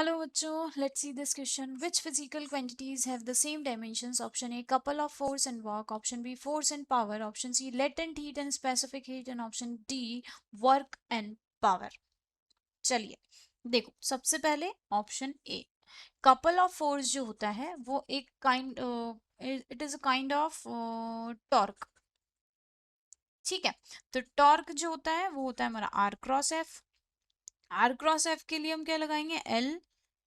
Hello बच्चों, let's see this question. Which physical quantities have the same dimensions? Option A, couple of force and work. Option B, force and power. Option C, latent heat and specific heat. And option D, work and power. चलिए देखो, सबसे पहले option A, couple of force जो होता है वो एक kind, it is a kind of torque. ठीक है, तो टॉर्क जो होता है वो होता है हमारा R cross F. R cross F के लिए हम क्या लगाएंगे, एल,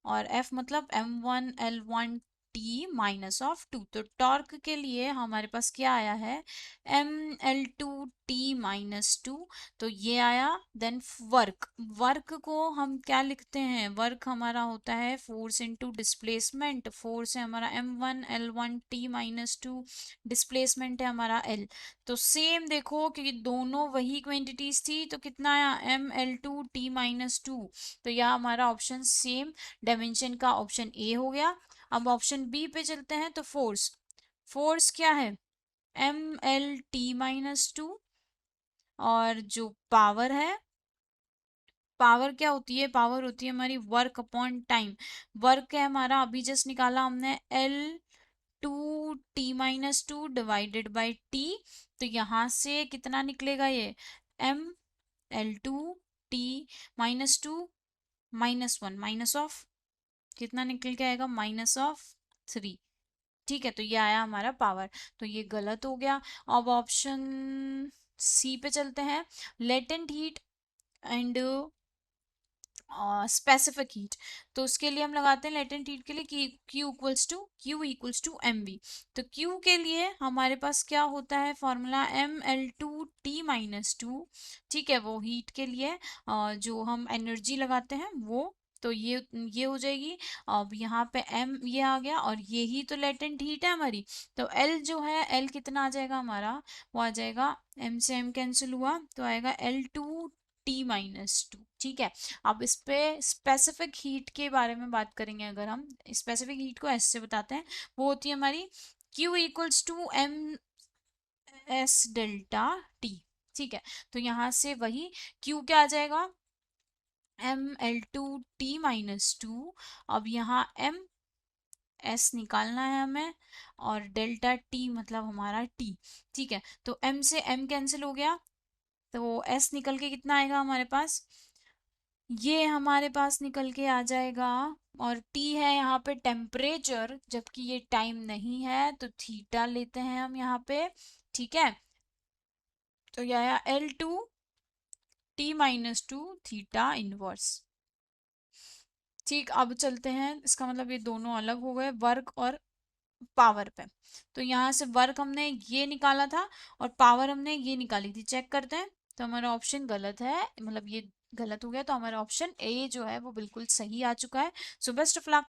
और एफ मतलब m1l1t-2। तो टॉर्क के लिए हमारे पास क्या आया है, ml2t-2। तो ये आया। देन वर्क, वर्क को हम क्या लिखते हैं, वर्क हमारा होता है फोर्स इनटू डिस्प्लेसमेंट। फोर्स है हमारा m1l1t-2, डिस्प्लेसमेंट है हमारा l। तो सेम देखो, क्योंकि दोनों वही क्वांटिटीज थी, तो कितना आया ml2t-2। तो यह हमारा ऑप्शन सेम डायमेंशन का ऑप्शन ए हो गया। अब ऑप्शन बी पे चलते हैं। तो फोर्स, फोर्स क्या है, ml t-2। और जो पावर है, पावर क्या होती है, पावर होती है हमारी वर्क अपॉन टाइम। वर्क है हमारा, अभी जस्ट निकाला हमने, l2t-2 डिवाइडेड बाई टी। तो यहां से कितना निकलेगा ये, ml2t-2 -1 माइनस ऑफ कितना निकल के आएगा, -3। ठीक है, तो ये आया हमारा पावर। तो ये गलत हो गया। अब ऑप्शन सी पे चलते हैं, latent heat and specific heat. तो उसके लिए हम लगाते हैं लेटेंट हीट के लिए Q इक्वल्स टू तो Q के लिए हमारे पास क्या होता है फॉर्मूला, ml2t-2। ठीक है, वो हीट के लिए जो हम एनर्जी लगाते हैं वो। तो ये हो जाएगी। अब यहाँ पे m ये आ गया, और ये ही तो लेटेंट हीट है हमारी। तो L जो है, L कितना आ जाएगा हमारा, वो आ जाएगा, m से m कैंसिल हुआ तो आएगा l2t-2। ठीक है, अब इस पे स्पेसिफिक हीट के बारे में बात करेंगे। अगर हम स्पेसिफिक हीट को ऐसे बताते हैं, वो होती है हमारी Q=m(s)∆T। ठीक है, तो यहाँ से वही Q क्या आ जाएगा, ml2t-2। अब यहाँ m s निकालना है हमें, और डेल्टा टी मतलब हमारा t। ठीक है, तो m से m कैंसिल हो गया, तो s निकल के कितना आएगा हमारे पास, ये हमारे पास निकल के आ जाएगा। और T है यहाँ पे टेम्परेचर, जबकि ये टाइम नहीं है, तो थीटा लेते हैं हम यहाँ पे। ठीक है, तो यह आया l2t-2 थीटा इनवर्स। ठीक, अब चलते हैं, इसका मतलब ये दोनों अलग हो गए, वर्क और पावर पे। तो यहाँ से वर्क हमने ये निकाला था, और पावर हमने ये निकाली थी। चेक करते हैं, तो हमारा ऑप्शन गलत है, मतलब ये गलत हो गया। तो हमारा ऑप्शन ए जो है वो बिल्कुल सही आ चुका है। So best of luck.